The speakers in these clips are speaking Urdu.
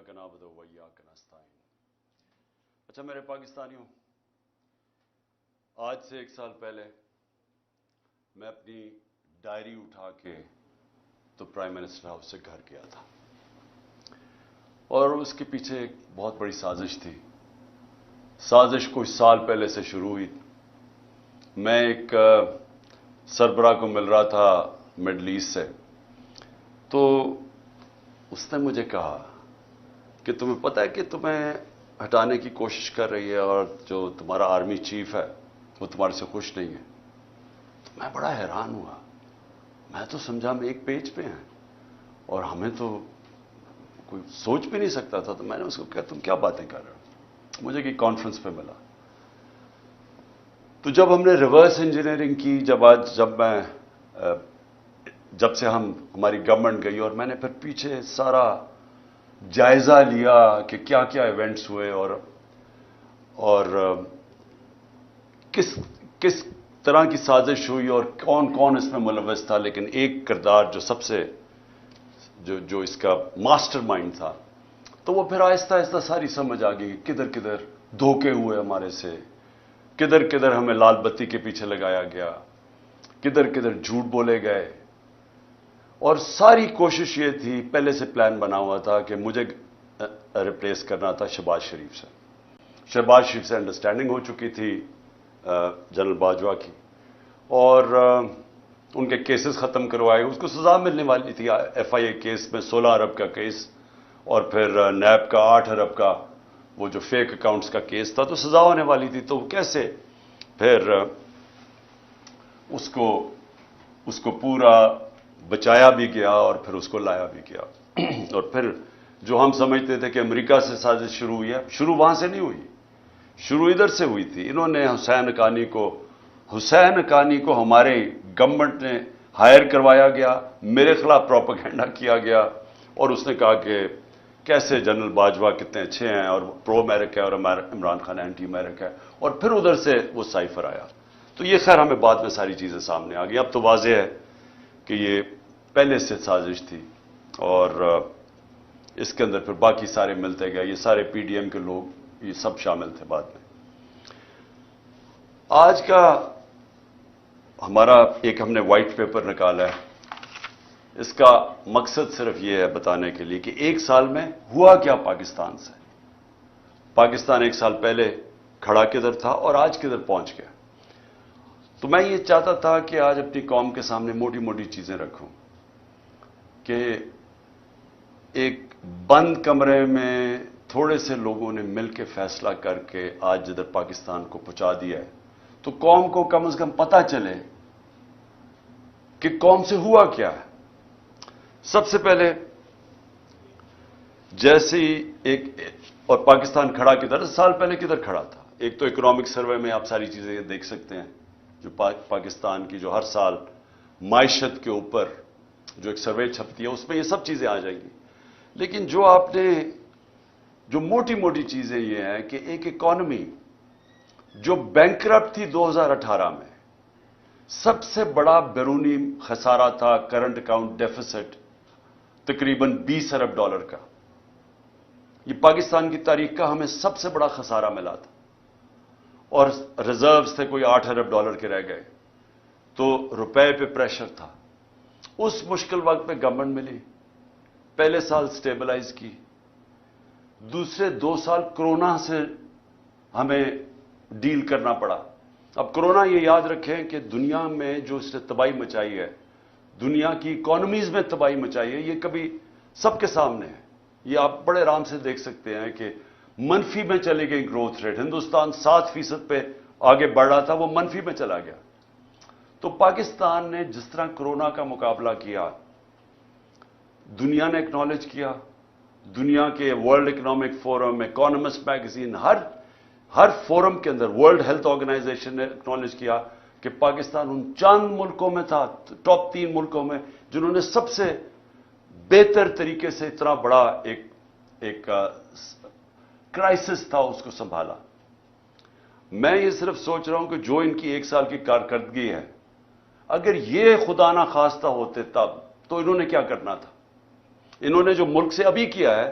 ایاک نعبد و ایاک نستعین۔ اچھا میرے پاکستانیوں، آج سے 1 سال پہلے میں اپنی ڈائری اٹھا کے تو پرائم منسٹر ہاؤس سے گھر گیا تھا، اور اس کے پیچھے ایک بہت بڑی سازش تھی۔ سازش کچھ سال پہلے سے شروع ہوئی۔ میں ایک سربراہ کو مل رہا تھا مڈل ایسٹ سے، تو اس نے مجھے کہا کہ تمہیں پتہ ہے کہ تمہیں ہٹانے کی کوشش کر رہی ہے، اور جو تمہارا آرمی چیف ہے وہ تمہارے سے خوش نہیں ہے۔ تو میں بڑا حیران ہوا، میں تو سمجھا ہم ایک پیج پہ ہیں اور ہمیں تو کوئی سوچ بھی نہیں سکتا تھا۔ تو میں نے اس کو کہا تم کیا باتیں کر رہے ہو؟ مجھے کہ کانفرنس پہ ملا، تو جب ہم نے ریورس انجینئرنگ کی، جب سے ہماری گورنمنٹ گئی، اور میں نے پھر پیچھے سارا جائزہ لیا کہ کیا کیا ایونٹس ہوئے اور کس طرح کی سازش ہوئی اور کون کون اس میں ملوث تھا، لیکن ایک کردار جو سب سے جو اس کا ماسٹر مائنڈ تھا، تو وہ پھر آہستہ آہستہ ساری سمجھ آ گئی کہ کدھر کدھر دھوکے ہوئے ہمارے سے، کدھر کدھر ہمیں لال بتی کے پیچھے لگایا گیا، کدھر کدھر جھوٹ بولے گئے۔ اور ساری کوشش یہ تھی، پہلے سے پلان بنا ہوا تھا کہ مجھے ریپلیس کرنا تھا شہباز شریف سے۔ شہباز شریف سے انڈرسٹینڈنگ ہو چکی تھی جنرل باجوہ کی، اور ان کے کیسز ختم کروائے، اس کو سزا ملنے والی تھی۔ ایف آئی اے کیس میں 16 ارب کا کیس، اور پھر نیب کا 8 ارب کا وہ جو فیک اکاؤنٹس کا کیس تھا، تو سزا ہونے والی تھی۔ تو کیسے پھر اس کو پورا بچایا بھی گیا اور پھر اس کو لایا بھی گیا۔ اور پھر جو ہم سمجھتے تھے کہ امریکہ سے سازش شروع ہوئی ہے، شروع وہاں سے نہیں ہوئی، شروع ادھر سے ہوئی تھی۔ انہوں نے حسین حقانی کو ہمارے گورنمنٹ نے ہائر کروایا گیا، میرے خلاف پروپیگنڈا کیا گیا، اور اس نے کہا کہ کیسے جنرل باجوہ کتنے اچھے ہیں اور پرو امریکہ ہے اور عمران خان اینٹی امریکہ ہے، اور پھر ادھر سے وہ سائفر آیا۔ تو یہ خیر ہمیں بعد میں ساری چیزیں سامنے آ گئی۔ اب تو واضح ہے کہ یہ پہلے سے سازش تھی، اور اس کے اندر پھر باقی سارے ملتے گئے، یہ سارے پی ڈی ایم کے لوگ یہ سب شامل تھے بعد میں۔ آج کا ہمارا ہم نے وائٹ پیپر نکالا ہے، اس کا مقصد صرف یہ ہے بتانے کے لیے کہ 1 سال میں ہوا کیا پاکستان سے، پاکستان 1 سال پہلے کھڑا کدھر تھا اور آج کدھر پہنچ گیا۔ تو میں یہ چاہتا تھا کہ آج اپنی قوم کے سامنے موٹی موٹی چیزیں رکھوں، کہ ایک بند کمرے میں تھوڑے سے لوگوں نے مل کے فیصلہ کر کے آج جدھر پاکستان کو پہنچا دیا ہے، تو قوم کو کم از کم پتہ چلے کہ قوم سے ہوا کیا ہے۔ سب سے پہلے جیسے اور پاکستان کھڑا کدھر، سال پہلے کدھر کھڑا تھا۔ ایک تو اکنامک سروے میں آپ ساری چیزیں دیکھ سکتے ہیں، جو پاکستان کی جو ہر سال معیشت کے اوپر جو ایک سروے چھپتی ہے، اس میں یہ سب چیزیں آ جائیں گی۔ لیکن جو موٹی موٹی چیزیں یہ ہیں کہ ایک اکانومی جو بینکرپٹ تھی 2018 میں، سب سے بڑا بیرونی خسارہ تھا کرنٹ اکاؤنٹ ڈیفیسٹ تقریباً 20 ارب ڈالر کا۔ یہ پاکستان کی تاریخ کا ہمیں سب سے بڑا خسارہ ملا تھا، اور ریزروز تھے کوئی 8 ارب ڈالر کے رہ گئے، تو روپے پہ پریشر تھا۔ اس مشکل وقت پہ گورنمنٹ ملی، پہلے سال سٹیبلائز کی، دوسرے 2 سال کرونا سے ہمیں ڈیل کرنا پڑا۔ اب کرونا یہ یاد رکھیں کہ دنیا میں جو اس نے تباہی مچائی ہے، دنیا کی اکانومیز میں تباہی مچائی ہے، یہ کبھی سب کے سامنے ہے۔ یہ آپ بڑے آرام سے دیکھ سکتے ہیں کہ منفی میں چلی گئی گروتھ ریٹ، ہندوستان 7% پہ آگے بڑھ رہا تھا، وہ منفی میں چلا گیا۔ تو پاکستان نے جس طرح کرونا کا مقابلہ کیا، دنیا نے اکنالج کیا، دنیا کے world economic forum, economist magazine, ہر فورم کے اندر ورلڈ ہیلتھ آرگنائزیشن نے اکنالج کیا کہ پاکستان ان چند ملکوں میں تھا، ٹاپ 3 ملکوں میں، جنہوں نے سب سے بہتر طریقے سے اتنا بڑا ایک کرائسس تھا اس کو سنبھالا۔ میں یہ صرف سوچ رہا ہوں کہ جو ان کی 1 سال کی کارکردگی ہے، اگر یہ خدا نہ خواستہ ہوتے تب تو انہوں نے کیا کرنا تھا۔ انہوں نے جو ملک سے ابھی کیا ہے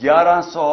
1100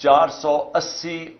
480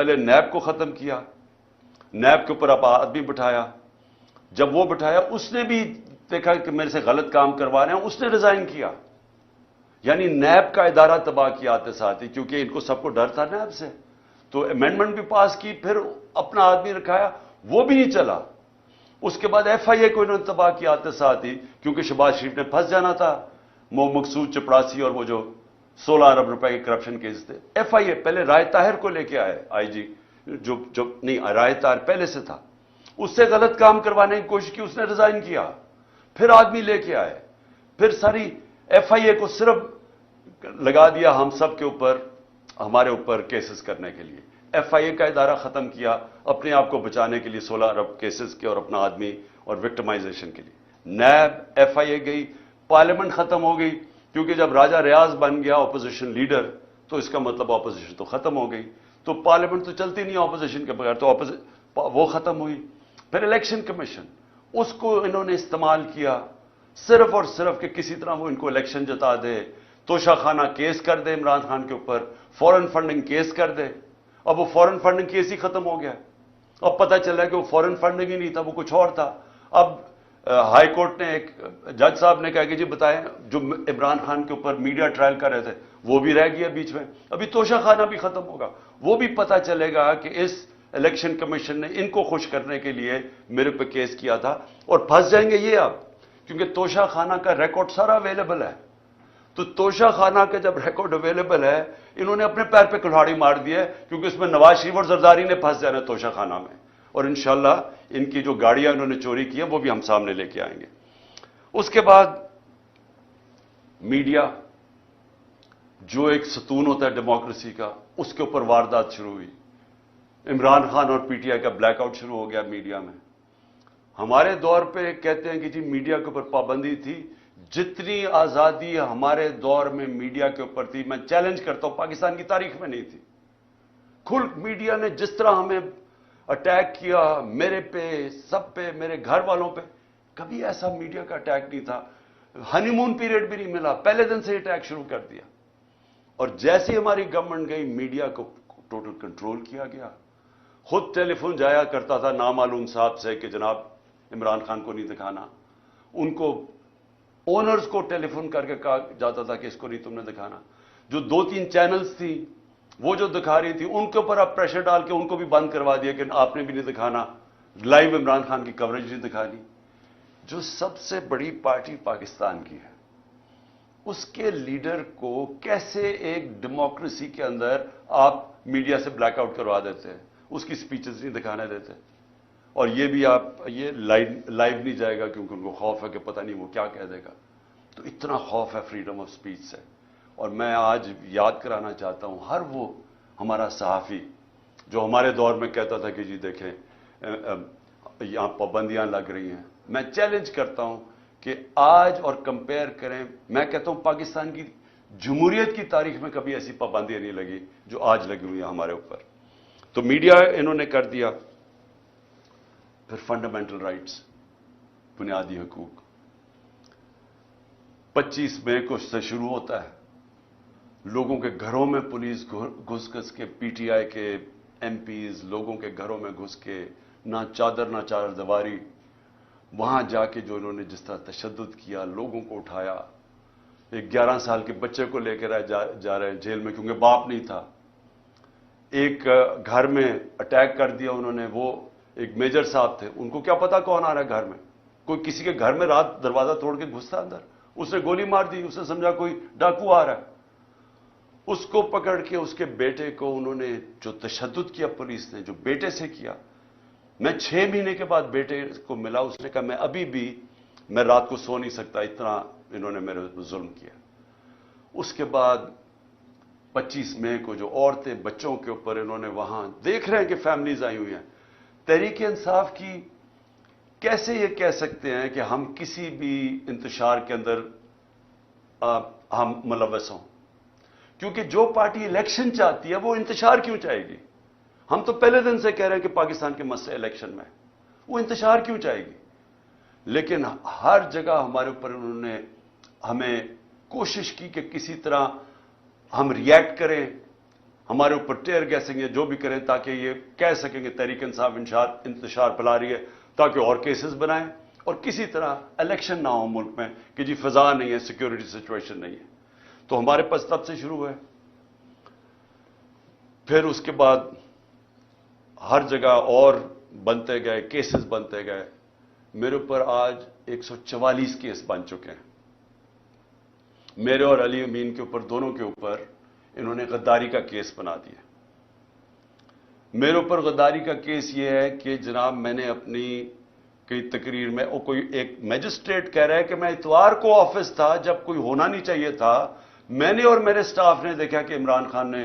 پہلے نیب کو ختم کیا، نیب کے اوپر اب آدمی بٹھایا، جب وہ بٹھایا اس نے بھی دیکھا کہ میرے سے غلط کام کروا رہے ہیں، اس نے ریزائن کیا. یعنی نیب کا ادارہ تباہ کیا آتے ساتھ ہی، کیونکہ ان کو سب کو ڈر تھا نیب سے. تو امینڈمنٹ بھی پاس کی، پھر اپنا آدمی رکھایا، وہ بھی نہیں چلا. اس کے بعد ایف آئی اے کو انہوں نے تباہ کیا آتے ساتھ ہی، کیونکہ شہباز شریف نے پھنس جانا تھا. مقصود چپڑاسی اور وہ جو 16 ارب روپے کے کرپشن کیس تھے. ایف آئی اے پہلے رائے طاہر کو لے کے آئے آئی جی، جو نہیں، رائے طاہر پہلے سے تھا، اس سے غلط کام کروانے کی کوشش کی، اس نے ریزائن کیا. پھر آدمی لے کے آئے، پھر ساری ایف آئی اے کو صرف لگا دیا ہم سب کے اوپر، ہمارے اوپر کیسز کرنے کے لیے. ایف آئی اے کا ادارہ ختم کیا اپنے آپ کو بچانے کے لیے 16 ارب کیسز کے اور اپنا آدمی اور وکٹمائزیشن کے لیے. نیب، ایف آئی اے گئی، پارلیمنٹ ختم ہو گئی، کیونکہ جب راجہ ریاض بن گیا اپوزیشن لیڈر تو اس کا مطلب اپوزیشن تو ختم ہو گئی. تو پارلیمنٹ تو چلتی نہیں اپوزیشن کے بغیر، تو وہ ختم ہوئی. پھر الیکشن کمیشن، اس کو انہوں نے استعمال کیا صرف اور صرف کہ کسی طرح وہ ان کو الیکشن جتا دے. توشہ خانہ کیس کر دے عمران خان کے اوپر، فورن فنڈنگ کیس کر دے. اب وہ فورن فنڈنگ کیس ہی ختم ہو گیا. اب پتہ چلا کہ وہ فورن فنڈنگ ہی نہیں تھا، وہ کچھ اور تھا. اب ہائی کورٹ نے ایک جج صاحب نے کہا کہ جی بتائیں، جو عمران خان کے اوپر میڈیا ٹرائل کر رہے تھے وہ بھی رہ گیا بیچ میں. ابھی توشہ خانہ بھی ختم ہوگا، وہ بھی پتہ چلے گا کہ اس الیکشن کمیشن نے ان کو خوش کرنے کے لیے میرے پہ کیس کیا تھا. اور پھنس جائیں گے یہ اب، کیونکہ توشہ خانہ کا ریکارڈ سارا اویلیبل ہے. تو توشہ خانہ کا جب ریکارڈ اویلیبل ہے، انہوں نے اپنے پیر پہ کلہاڑی مار دی ہے، کیونکہ اس میں نواز شریف اور زرداری نے پھنس جانا ہے توشہ خانہ میں. اور انشاءاللہ ان کی جو گاڑیاں انہوں نے چوری کی ہیں وہ بھی ہم سامنے لے کے آئیں گے. اس کے بعد میڈیا جو ایک ستون ہوتا ہے ڈیموکریسی کا، اس کے اوپر واردات شروع ہوئی. عمران خان اور پی ٹی آئی کا بلیک آؤٹ شروع ہو گیا میڈیا میں. ہمارے دور پہ کہتے ہیں کہ جی میڈیا کے اوپر پابندی تھی، جتنی آزادی ہمارے دور میں میڈیا کے اوپر تھی، میں چیلنج کرتا ہوں پاکستان کی تاریخ میں نہیں تھی. کھل میڈیا نے جس طرح ہمیں اٹیک کیا، میرے پہ، سب پہ، میرے گھر والوں پہ، کبھی ایسا میڈیا کا اٹیک نہیں تھا. ہنی مون پیریڈ بھی نہیں ملا، پہلے دن سے اٹیک شروع کر دیا. اور جیسی ہماری گورنمنٹ گئی، میڈیا کو ٹوٹل کنٹرول کیا گیا. خود ٹیلی فون جایا کرتا تھا نامعلوم صاحب سے کہ جناب عمران خان کو نہیں دکھانا. ان کو اونرز کو ٹیلی فون کر کے کہا جاتا تھا کہ اس کو نہیں تم نے دکھانا. جو 2-3 چینلز تھی وہ جو دکھا رہی تھی، ان کے اوپر آپ پریشر ڈال کے ان کو بھی بند کروا دیا کہ آپ نے بھی نہیں دکھانا، لائیو عمران خان کی کوریج نہیں دکھانی. جو سب سے بڑی پارٹی پاکستان کی ہے، اس کے لیڈر کو کیسے ایک ڈیموکریسی کے اندر آپ میڈیا سے بلیک آؤٹ کروا دیتے ہیں، اس کی سپیچز نہیں دکھانے دیتے. اور یہ بھی آپ یہ لائیو نہیں جائے گا کیونکہ ان کو خوف ہے کہ پتہ نہیں وہ کیا کہہ دے گا. تو اتنا خوف ہے فریڈم آف سپیچ سے. اور میں آج یاد کرانا چاہتا ہوں ہر وہ ہمارا صحافی جو ہمارے دور میں کہتا تھا کہ جی دیکھیں یہاں پابندیاں لگ رہی ہیں. میں چیلنج کرتا ہوں کہ آج اور کمپیئر کریں. میں کہتا ہوں پاکستان کی جمہوریت کی تاریخ میں کبھی ایسی پابندیاں نہیں لگی جو آج لگی ہوئی ہیں ہمارے اوپر. تو میڈیا انہوں نے کر دیا. پھر فنڈامنٹل رائٹس، بنیادی حقوق، 25 مئی کو سے شروع ہوتا ہے. لوگوں کے گھروں میں پولیس گھس کے، پی ٹی آئی کے ایم پیز لوگوں کے گھروں میں گھس کے، نہ چادر نہ چادر دیواری، وہاں جا کے جو انہوں نے جس طرح تشدد کیا، لوگوں کو اٹھایا. ایک 11 سال کے بچے کو لے کر جا رہے ہیں جیل میں کیونکہ باپ نہیں تھا. ایک گھر میں اٹیک کر دیا انہوں نے، وہ ایک میجر صاحب تھے، ان کو کیا پتا کون آ رہا ہے گھر میں. کوئی کسی کے گھر میں رات دروازہ توڑ کے گھستا اندر، اس نے گولی مار دی، اس نے سمجھا کوئی ڈاکو آ رہا ہے. اس کو پکڑ کے اس کے بیٹے کو انہوں نے جو تشدد کیا پولیس نے، جو بیٹے سے کیا. میں 6 مہینے کے بعد بیٹے کو ملا، اس نے کہا میں ابھی بھی میں رات کو سو نہیں سکتا، اتنا انہوں نے میرے ظلم کیا. اس کے بعد 25 مئی کو جو عورتیں بچوں کے اوپر انہوں نے وہاں دیکھ رہے ہیں کہ فیملیز آئی ہوئی ہیں. تحریک انصاف کی کیسے یہ کہہ سکتے ہیں کہ ہم کسی بھی انتشار کے اندر ہم ملوث ہوں؟ کیونکہ جو پارٹی الیکشن چاہتی ہے وہ انتشار کیوں چاہے گی؟ ہم تو پہلے دن سے کہہ رہے ہیں کہ پاکستان کے مسئلے الیکشن میں، وہ انتشار کیوں چاہے گی؟ لیکن ہر جگہ ہمارے اوپر انہوں نے ہمیں کوشش کی کہ کسی طرح ہم ریئیکٹ کریں، ہمارے اوپر ٹیئر گیسنگ یا جو بھی کریں تاکہ یہ کہہ سکیں کہ تحریک انصاف انتشار پھیلا رہی ہے، تاکہ اور کیسز بنائیں اور کسی طرح الیکشن نہ ہو ملک میں کہ جی فضا نہیں ہے، سیکیورٹی سچویشن نہیں ہے. تو ہمارے پاس تب سے شروع ہوئے. پھر اس کے بعد ہر جگہ اور بنتے گئے، کیسز بنتے گئے. میرے اوپر آج 144 کیس بن چکے ہیں. میرے اور علی امین کے اوپر، دونوں کے اوپر انہوں نے غداری کا کیس بنا دیا. میرے اوپر غداری کا کیس یہ ہے کہ جناب میں نے اپنی کئی تقریر میں، کوئی ایک میجسٹریٹ کہہ رہا ہے کہ میں اتوار کو آفس تھا جب کوئی ہونا نہیں چاہیے تھا. میں نے اور میرے سٹاف نے دیکھا کہ عمران خان نے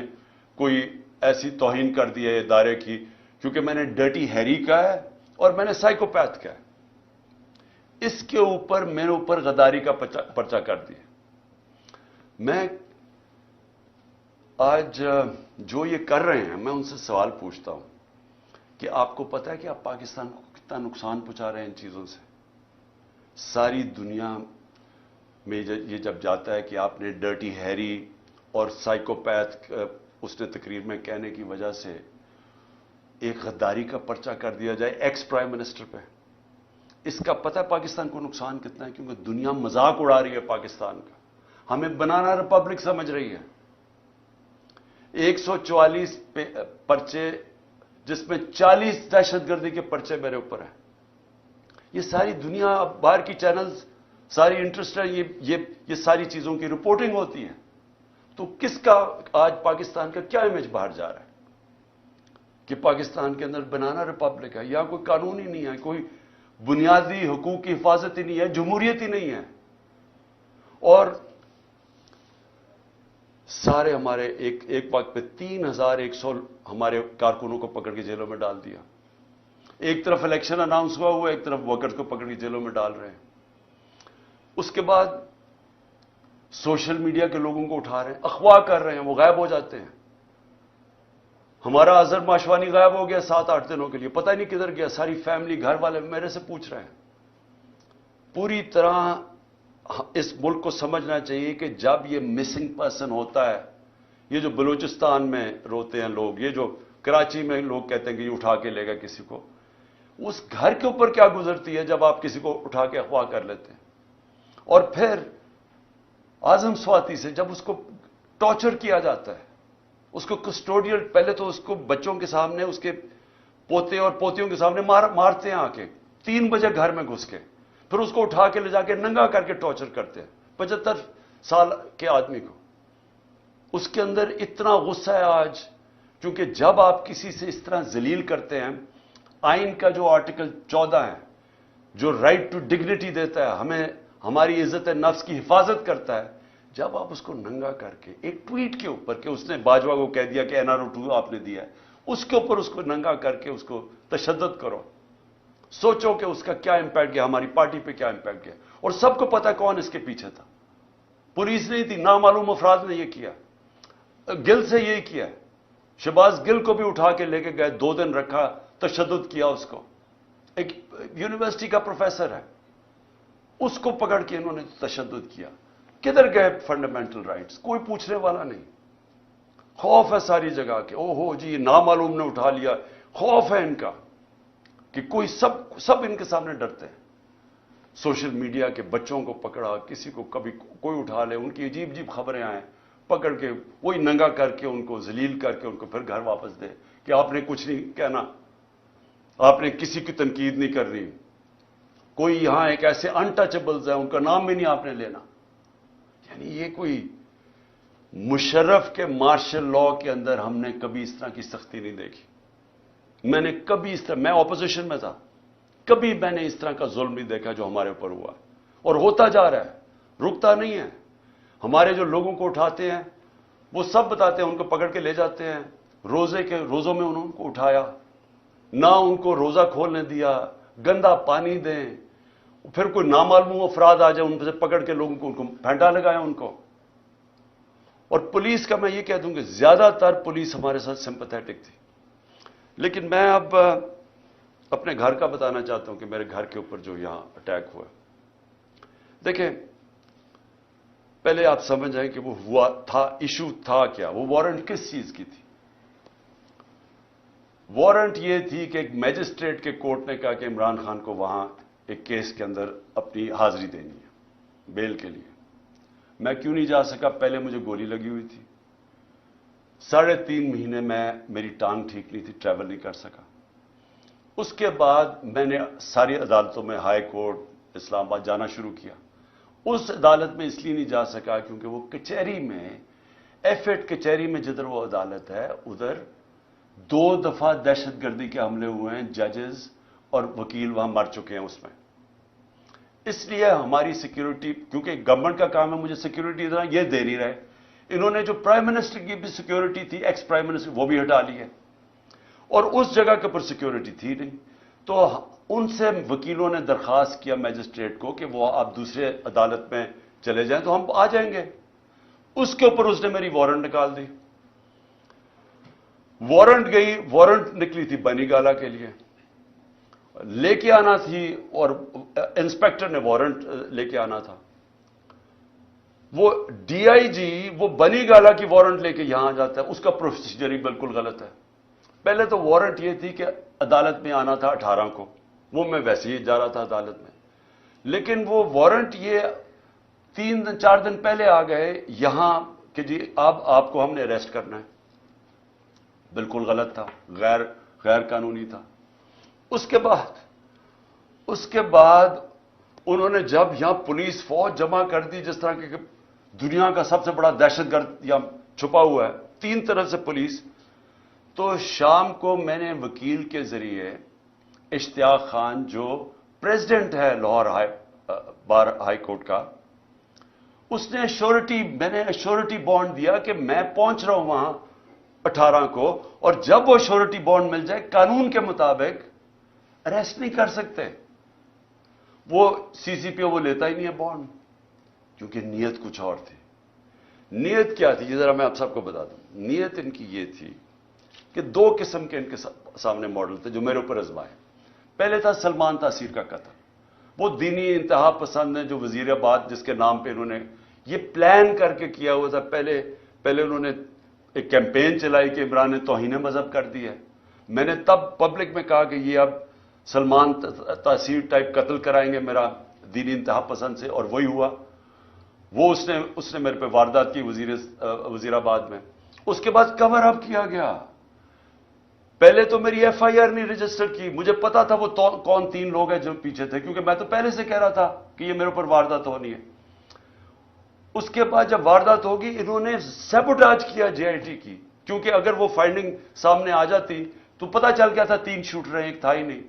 کوئی ایسی توہین کر دی ہے ادارے کی، کیونکہ میں نے ڈرٹی ہیری کا ہے اور میں نے سائیکوپیتھ کا ہے. اس کے اوپر میرے اوپر غداری کا پرچہ کر دیا. میں آج جو یہ کر رہے ہیں، میں ان سے سوال پوچھتا ہوں کہ آپ کو پتا ہے کہ آپ پاکستان کو کتنا نقصان پہنچا رہے ہیں ان چیزوں سے؟ ساری دنیا میں یہ جب جاتا ہے کہ آپ نے ڈرٹی ہیری اور سائیکوپیتھ اس نے تقریر میں کہنے کی وجہ سے ایک غداری کا پرچہ کر دیا جائے ایکس پرائم منسٹر پہ، اس کا پتہ ہے پاکستان کو نقصان کتنا ہے؟ کیونکہ دنیا مذاق اڑا رہی ہے پاکستان کا، ہمیں بنانا ریپبلک سمجھ رہی ہے. 144 پرچے، جس میں 40 دہشت گردی کے پرچے میرے اوپر ہیں. یہ ساری دنیا، باہر کی چینلز ساری انٹرسٹ ہے، یہ ساری چیزوں کی رپورٹنگ ہوتی ہے. تو کس کا آج پاکستان کا کیا امیج باہر جا رہا ہے کہ پاکستان کے اندر بنانا ریپبلک ہے؟ یا کوئی قانون ہی نہیں ہے، کوئی بنیادی حقوق کی حفاظت ہی نہیں ہے، جمہوریت ہی نہیں ہے. اور سارے ہمارے ایک وقت پہ 3100 ہمارے کارکنوں کو پکڑ کے جیلوں میں ڈال دیا. ایک طرف الیکشن اناؤنس ہوا ایک طرف ورکرز کو پکڑ کے جیلوں میں ڈال رہے ہیں. اس کے بعد سوشل میڈیا کے لوگوں کو اٹھا رہے ہیں، اغوا کر رہے ہیں، وہ غائب ہو جاتے ہیں. ہمارا اظہر ماشوانی غائب ہو گیا 7-8 دنوں کے لیے، پتہ نہیں کدھر گیا. ساری فیملی، گھر والے میرے سے پوچھ رہے ہیں. پوری طرح اس ملک کو سمجھنا چاہیے کہ جب یہ مسنگ پرسن ہوتا ہے، یہ جو بلوچستان میں روتے ہیں لوگ، یہ جو کراچی میں لوگ کہتے ہیں کہ یہ اٹھا کے لے گا کسی کو، اس گھر کے اوپر کیا گزرتی ہے جب آپ کسی کو اٹھا کے اغوا کر لیتے ہیں. اور پھر اعظم سواتی سے جب اس کو ٹارچر کیا جاتا ہے، اس کو کسٹوڈیل، پہلے تو اس کو بچوں کے سامنے، اس کے پوتے اور پوتیوں کے سامنے مارتے ہیں آ کے 3 بجے گھر میں گھس کے، پھر اس کو اٹھا کے لے جا کے ننگا کر کے ٹارچر کرتے ہیں 75 سال کے آدمی کو. اس کے اندر اتنا غصہ ہے آج، کیونکہ جب آپ کسی سے اس طرح ذلیل کرتے ہیں، آئین کا جو آرٹیکل 14 ہے جو رائٹ ٹو ڈگنیٹی دیتا ہے، ہمیں ہماری عزت نفس کی حفاظت کرتا ہے، جب آپ اس کو ننگا کر کے ایک ٹویٹ کے اوپر کہ اس نے باجوہ کو کہہ دیا کہ NRO 2 آپ نے دیا ہے، اس کے اوپر اس کو ننگا کر کے اس کو تشدد کرو، سوچو کہ اس کا کیا امپیکٹ گیا، ہماری پارٹی پہ کیا امپیکٹ گیا. اور سب کو پتا کون اس کے پیچھے تھا. پولیس نہیں تھی، نامعلوم افراد نے یہ کیا. گل سے یہی کیا. شہباز گل کو بھی اٹھا کے لے کے گئے، 2 دن رکھا، تشدد کیا اس کو. ایک یونیورسٹی کا پروفیسر ہے، اس کو پکڑ کے انہوں نے تشدد کیا. کدھر گئے فنڈامنٹل رائٹس؟ کوئی پوچھنے والا نہیں. خوف ہے ساری جگہ کہ او ہو جی یہ نامعلوم نے اٹھا لیا. خوف ہے ان کا کہ کوئی سب ان کے سامنے ڈرتے ہیں. سوشل میڈیا کے بچوں کو پکڑا، کسی کو کبھی کوئی اٹھا لے، ان کی عجیب عجیب خبریں آئیں، پکڑ کے وہی ننگا کر کے ان کو ذلیل کر کے ان کو پھر گھر واپس دے کہ آپ نے کچھ نہیں کہنا، آپ نے کسی کی تنقید نہیں کرنی. کوئی یہاں ایک ایسے انٹچبلز ہیں، ان کا نام بھی نہیں آپ نے لینا. یعنی یہ کوئی مشرف کے مارشل لا کے اندر ہم نے کبھی اس طرح کی سختی نہیں دیکھی. میں نے کبھی اس طرح، میں اپوزیشن میں تھا، کبھی میں نے اس طرح کا ظلم نہیں دیکھا جو ہمارے اوپر ہوا اور ہوتا جا رہا ہے، رکتا نہیں ہے. ہمارے جو لوگوں کو اٹھاتے ہیں وہ سب بتاتے ہیں، ان کو پکڑ کے لے جاتے ہیں. روزوں میں انہوں کو اٹھایا، نہ ان کو روزہ کھولنے دیا، گندا پانی دیں، پھر کوئی نامعلوم افراد آ جائے ان سے پکڑ کے لوگوں کو ان کو پھینٹا لگایا ان کو. اور پولیس کا میں یہ کہہ دوں کہ زیادہ تر پولیس ہمارے ساتھ سمپیتھیٹک تھی. لیکن میں اب اپنے گھر کا بتانا چاہتا ہوں کہ میرے گھر کے اوپر جو یہاں اٹیک ہوا. دیکھیں پہلے آپ سمجھ جائیں کہ وہ ہوا تھا، ایشو تھا کیا، وہ وارنٹ کس چیز کی تھی. وارنٹ یہ تھی کہ ایک میجسٹریٹ کے کورٹ نے کہا کہ عمران خان کو وہاں ایک کیس کے اندر اپنی حاضری دینی ہے بیل کے لیے. میں کیوں نہیں جا سکا؟ پہلے مجھے گولی لگی ہوئی تھی. 3.5 مہینے میں میری ٹانگ ٹھیک نہیں تھی، ٹریول نہیں کر سکا. اس کے بعد میں نے ساری عدالتوں میں، ہائی کورٹ، اسلام آباد جانا شروع کیا. اس عدالت میں اس لیے نہیں جا سکا کیونکہ وہ کچہری میں، ایف8 کچہری میں جدھر وہ عدالت ہے، ادھر 2 دفعہ دہشت گردی کے حملے ہوئے ہیں. ججز اور وکیل وہاں مر چکے ہیں اس میں. اس لیے ہماری سیکیورٹی، کیونکہ گورنمنٹ کا کام ہے مجھے سیکیورٹی دینا، یہ دے نہیں رہے. انہوں نے جو پرائم منسٹر کی بھی سیکیورٹی تھی، ایکس پرائم منسٹر، وہ بھی ہٹا لی ہے، اور اس جگہ کے اوپر سیکیورٹی تھی نہیں. تو ان سے وکیلوں نے درخواست کیا میجسٹریٹ کو کہ وہ آپ دوسرے عدالت میں چلے جائیں تو ہم آ جائیں گے. اس کے اوپر اس نے میری وارنٹ نکال دی. وارنٹ نکلی تھی بنی گالا کے لیے، لے کے آنا تھی، اور انسپیکٹر نے وارنٹ لے کے آنا تھا. وہ ڈی آئی جی وہ بنی گالا کی وارنٹ لے کے یہاں جاتا ہے، اس کا پروسیجر ہی بالکل غلط ہے. پہلے تو وارنٹ یہ تھی کہ عدالت میں آنا تھا 18 کو، وہ میں ویسے ہی جا رہا تھا عدالت میں، لیکن وہ وارنٹ یہ 3-4 دن پہلے آ گئے یہاں کہ جی آپ کو ہم نے اریسٹ کرنا ہے. بالکل غلط تھا، غیر قانونی تھا. اس کے بعد انہوں نے جب یہاں پولیس فوج جمع کر دی، جس طرح کہ دنیا کا سب سے بڑا دہشت گرد یہاں چھپا ہوا ہے، 3 طرف سے پولیس. تو شام کو میں نے وکیل کے ذریعے اشتیاق خان جو پریزیڈنٹ ہے لاہور بار ہائی کورٹ کا، میں نے شورٹی بانڈ دیا کہ میں پہنچ رہا ہوں وہاں 18 کو، اور جب وہ شورٹی بانڈ مل جائے قانون کے مطابق اریسٹ نہیں کر سکتے. وہ سی پی او وہ لیتا ہی نہیں ہے بانڈ، کیونکہ نیت کچھ اور تھی. نیت کیا تھی یہ ذرا میں آپ سب کو بتا دوں. نیت ان کی یہ تھی کہ 2 قسم کے ان کے سامنے ماڈل تھے جو میرے اوپر آزمائے. پہلے تھا سلمان تاثیر کا قتل. وہ دینی انتہا پسند ہیں جو وزیر آباد جس کے نام پہ انہوں نے یہ پلان کر کے کیا ہوا تھا. پہلے انہوں نے ایک کیمپین چلائی کہ عمران نے توہین مذہب کر دی ہے. میں نے تب پبلک میں کہا کہ یہ اب سلمان تاثیر ٹائپ قتل کرائیں گے میرا دینی انتہا پسند سے، اور وہی ہوا. وہ اس نے میرے پہ واردات کی وزیر آباد میں. اس کے بعد کور اپ کیا گیا. پہلے تو میری ایف آئی آر نہیں رجسٹر کی، مجھے پتا تھا وہ کون 3 لوگ ہیں جو پیچھے تھے، کیونکہ میں تو پہلے سے کہہ رہا تھا کہ یہ میرے اوپر واردات ہونی ہے. اس کے بعد جب واردات ہوگی انہوں نے سیبوٹاج کیا جے آئی ٹی کی، کیونکہ اگر وہ فائنڈنگ سامنے آ جاتی تو پتا چل گیا تھا 3 شوٹر ہیں، ایک تھا ہی نہیں.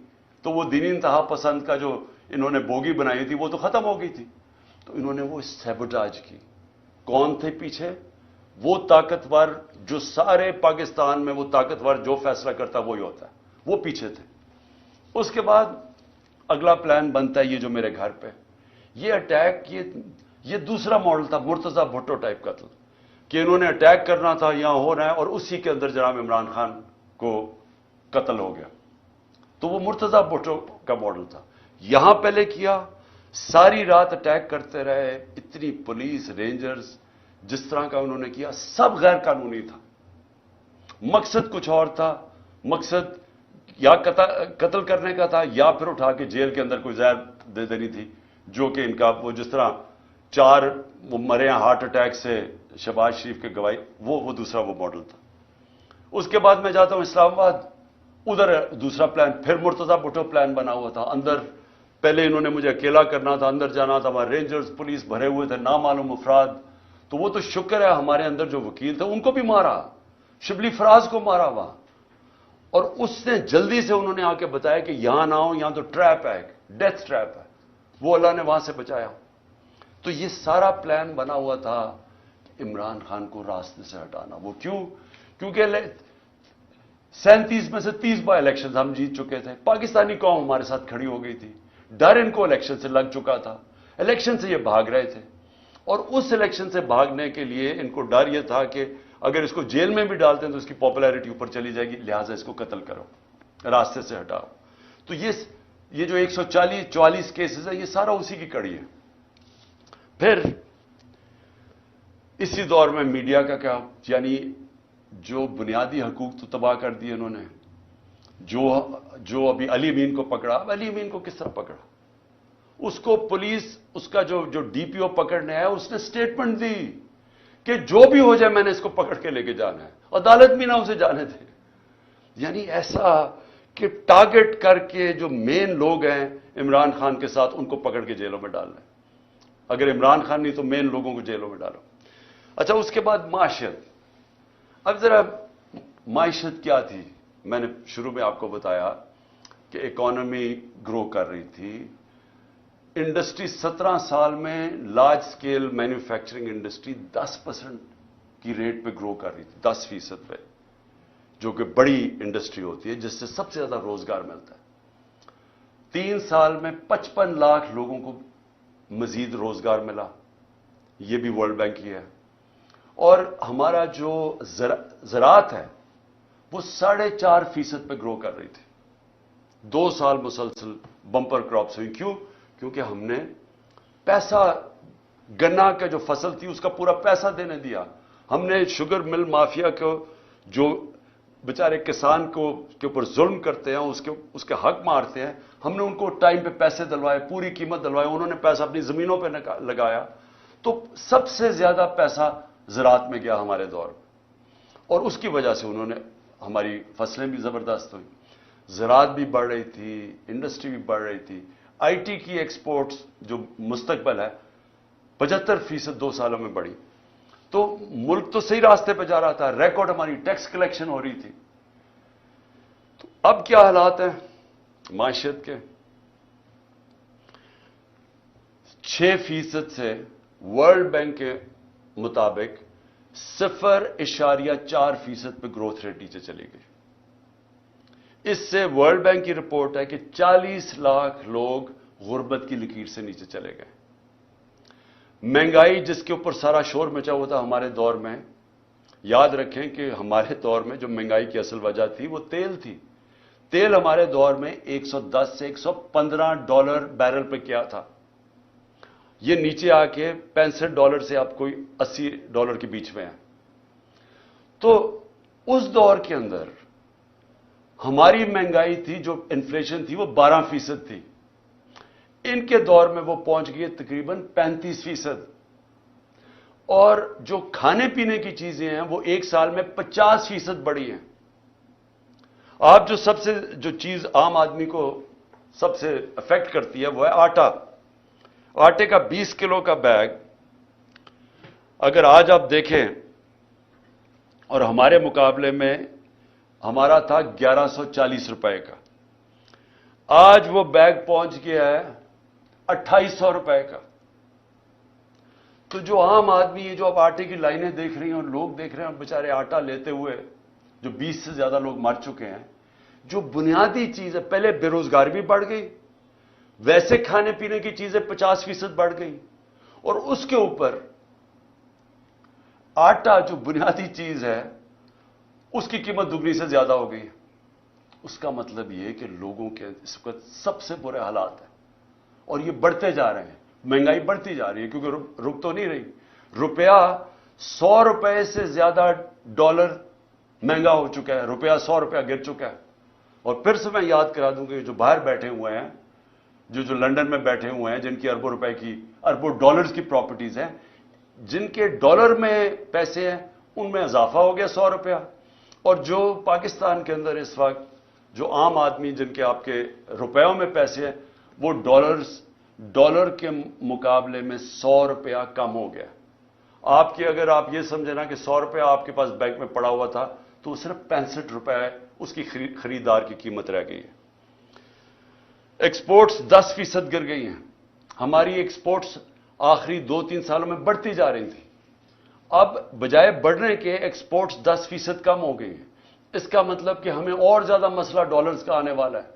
تو وہ دینی انتہا پسند کا جو انہوں نے بوگی بنائی تھی وہ تو ختم ہو گئی تھی. تو انہوں نے وہ سیبوٹاج کی. کون تھے پیچھے؟ وہ طاقتور جو سارے پاکستان میں وہ طاقتور جو فیصلہ کرتا وہی ہوتا ہے، وہ پیچھے تھے. اس کے بعد اگلا پلان بنتا ہے یہ جو میرے گھر پہ یہ اٹیک، یہ دوسرا ماڈل تھا مرتضی بھٹو ٹائپ قتل، کہ انہوں نے اٹیک کرنا تھا، یہاں ہو رہا ہے، اور اسی کے اندر جناب عمران خان کو قتل ہو گیا. تو وہ مرتضی بھٹو کا ماڈل تھا. یہاں پہلے کیا، ساری رات اٹیک کرتے رہے، اتنی پولیس، رینجرز، جس طرح کا انہوں نے کیا سب غیر قانونی تھا. مقصد کچھ اور تھا. مقصد یا قتل کرنے کا تھا، یا پھر اٹھا کے جیل کے اندر کوئی زہر دے دینی تھی، جو کہ ان کا وہ جس طرح 4 وہ مرے ہیں ہارٹ اٹیک سے شہباز شریف کے گواہی، وہ دوسرا وہ ماڈل تھا. اس کے بعد میں جاتا ہوں اسلام آباد، ادھر دوسرا پلان، پھر مرتضی بھٹو پلان بنا ہوا تھا. اندر پہلے انہوں نے مجھے اکیلا کرنا تھا، اندر جانا تھا، وہاں رینجرز پولیس بھرے ہوئے تھے، نامعلوم افراد. تو وہ تو شکر ہے ہمارے اندر جو وکیل تھے ان کو بھی مارا، شبلی فراز کو مارا وہاں. اور اس نے جلدی سے انہوں نے آ کے بتایا کہ یہاں نہ ہو، یہاں تو ٹریپ ہے، ڈیتھ ٹریپ ہے. وہ اللہ نے وہاں سے بچایا. تو یہ سارا پلان بنا ہوا تھا عمران خان کو راستے سے ہٹانا. وہ کیونکہ 37 میں سے 30 بار الیکشن ہم جیت چکے تھے. پاکستانی قوم ہمارے ساتھ کھڑی ہو گئی تھی. ڈر ان کو الیکشن سے لگ چکا تھا. الیکشن سے یہ بھاگ رہے تھے، اور اس الیکشن سے بھاگنے کے لیے ان کو ڈر یہ تھا کہ اگر اس کو جیل میں بھی ڈالتے ہیں تو اس کی پاپولیرٹی اوپر چلی جائے گی، لہٰذا اس کو قتل کرو، راستے سے ہٹاؤ. تو یہ جو 144 کیسز ہیں یہ سارا اسی کی کڑی ہے. پھر اسی دور میں میڈیا کا کیا، یعنی جو بنیادی حقوق تو تباہ کر دیے انہوں نے. جو ابھی علی امین کو پکڑا، اب علی امین کو کس طرح پکڑا؟ اس کو پولیس، اس کا جو ڈی پی او پکڑنے آیا، اس نے سٹیٹمنٹ دی کہ جو بھی ہو جائے میں نے اس کو پکڑ کے لے کے جانا ہے، عدالت بھی نہ اسے جانے دے. یعنی ایسا کہ ٹارگٹ کر کے جو مین لوگ ہیں عمران خان کے ساتھ، ان کو پکڑ کے جیلوں میں ڈالنا ہے. اگر عمران خان نہیں تو مین لوگوں کو جیلوں میں ڈالو. اچھا، اس کے بعد معاشیت. اب ذرا معیشت کیا تھی؟ میں نے شروع میں آپ کو بتایا کہ اکانومی گرو کر رہی تھی. انڈسٹری 17 سال میں لارج سکیل مینوفیکچرنگ انڈسٹری 10% کی ریٹ پہ گرو کر رہی تھی، 10% پہ، جو کہ بڑی انڈسٹری ہوتی ہے جس سے سب سے زیادہ روزگار ملتا ہے. 3 سال میں 55 لاکھ لوگوں کو مزید روزگار ملا. یہ بھی ورلڈ بینک کی ہے. اور ہمارا جو زراعت ہے وہ 4.5% پہ گرو کر رہی تھی. 2 سال مسلسل بمپر کراپس ہوئی. کیوں؟ کیونکہ ہم نے پیسہ، گنا کا جو فصل تھی اس کا پورا پیسہ دینے دیا. ہم نے شوگر مل مافیا کو، جو بیچارے کسان کے اوپر ظلم کرتے ہیں، اس کے حق مارتے ہیں، ہم نے ان کو ٹائم پہ پیسے دلوائے، پوری قیمت دلوائے. انہوں نے پیسہ اپنی زمینوں پہ لگایا. تو سب سے زیادہ پیسہ زراعت میں گیا ہمارے دور میں، اور اس کی وجہ سے انہوں نے، ہماری فصلیں بھی زبردست ہوئی، زراعت بھی بڑھ رہی تھی، انڈسٹری بھی بڑھ رہی تھی. آئی ٹی کی ایکسپورٹس جو مستقبل ہے 75% 2 سالوں میں بڑھی. تو ملک تو صحیح راستے پہ جا رہا تھا. ریکارڈ ہماری ٹیکس کلیکشن ہو رہی تھی. تو اب کیا حالات ہیں معیشت کے؟ 6% سے ورلڈ بینک کے مطابق 0.4% پہ گروتھ ریٹ نیچے چلی گئی. اس سے ورلڈ بینک کی رپورٹ ہے کہ 40 لاکھ لوگ غربت کی لکیر سے نیچے چلے گئے. مہنگائی جس کے اوپر سارا شور مچا ہوا تھا ہمارے دور میں، یاد رکھیں کہ ہمارے دور میں جو مہنگائی کی اصل وجہ تھی وہ تیل تھی. تیل ہمارے دور میں 110 سے $115 بیرل پہ کیا تھا. یہ نیچے آ کے $65 سے آپ کوئی $80 کے بیچ میں ہے. تو اس دور کے اندر ہماری مہنگائی تھی، جو انفلیشن تھی، وہ 12% تھی. ان کے دور میں وہ پہنچ گئی تقریباً 35%. اور جو کھانے پینے کی چیزیں ہیں وہ 1 سال میں 50% بڑھی ہیں. آپ جو چیز عام آدمی کو سب سے افیکٹ کرتی ہے وہ ہے آٹا. آٹے کا 20 کلو کا بیگ اگر آج آپ دیکھیں، اور ہمارے مقابلے میں ہمارا تھا 1140 روپے کا، آج وہ بیگ پہنچ گیا ہے 2800 روپے کا. تو جو عام آدمی ہے، جو اب آٹے کی لائنیں دیکھ رہی ہیں اور لوگ دیکھ رہے ہیں بیچارے آٹا لیتے ہوئے، جو 20 سے زیادہ لوگ مر چکے ہیں. جو بنیادی چیز ہے، پہلے بے روزگاری بھی بڑھ گئی، ویسے کھانے پینے کی چیزیں 50% بڑھ گئی، اور اس کے اوپر آٹا جو بنیادی چیز ہے اس کی قیمت دگنی سے زیادہ ہو گئی. اس کا مطلب یہ کہ لوگوں کے اس وقت سب سے برے حالات ہیں، اور یہ بڑھتے جا رہے ہیں. مہنگائی بڑھتی جا رہی ہے کیونکہ رک تو نہیں رہی. روپیہ 100 روپے سے زیادہ ڈالر مہنگا ہو چکا ہے. روپیہ 100 روپیہ گر چکا ہے. اور پھر سے میں یاد کرا دوں کہ جو باہر بیٹھے ہوئے ہیں، جو لنڈن میں بیٹھے ہوئے ہیں، جن کی اربوں ڈالرز کی پراپرٹیز ہیں، جن کے ڈالر میں پیسے ہیں، ان میں اضافہ ہو گیا 100 روپیہ. اور جو پاکستان کے اندر اس وقت جو عام آدمی جن کے آپ کے روپیوں میں پیسے ہیں، وہ ڈالر کے مقابلے میں 100 روپیہ کم ہو گیا. اگر آپ یہ سمجھیں نا کہ 100 روپیہ آپ کے پاس بینک میں پڑا ہوا تھا، تو صرف 65 روپے اس کی خریدار کی قیمت رہ گئی ہے. ایکسپورٹس 10% گر گئی ہیں. ہماری ایکسپورٹس آخری 2-3 سالوں میں بڑھتی جا رہی تھی. اب بجائے بڑھنے کے ایکسپورٹس 10% کم ہو گئی ہیں. اس کا مطلب کہ ہمیں اور زیادہ مسئلہ ڈالرز کا آنے والا ہے،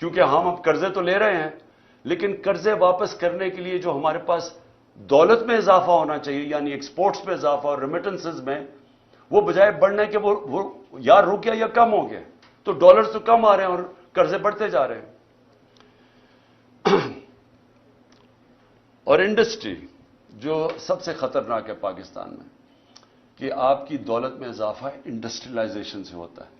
کیونکہ ہم اب قرضے تو لے رہے ہیں، لیکن قرضے واپس کرنے کے لیے جو ہمارے پاس دولت میں اضافہ ہونا چاہیے، یعنی ایکسپورٹس میں اضافہ اور ریمیٹنسز میں، وہ بجائے بڑھنے کے وہ یا رک گیا یا کم ہو گیا. تو ڈالرز تو کم آ رہے ہیں اور قرضے بڑھتے جا رہے ہیں. اور انڈسٹری جو سب سے خطرناک ہے پاکستان میں، کہ آپ کی دولت میں اضافہ انڈسٹریلائزیشن سے ہوتا ہے.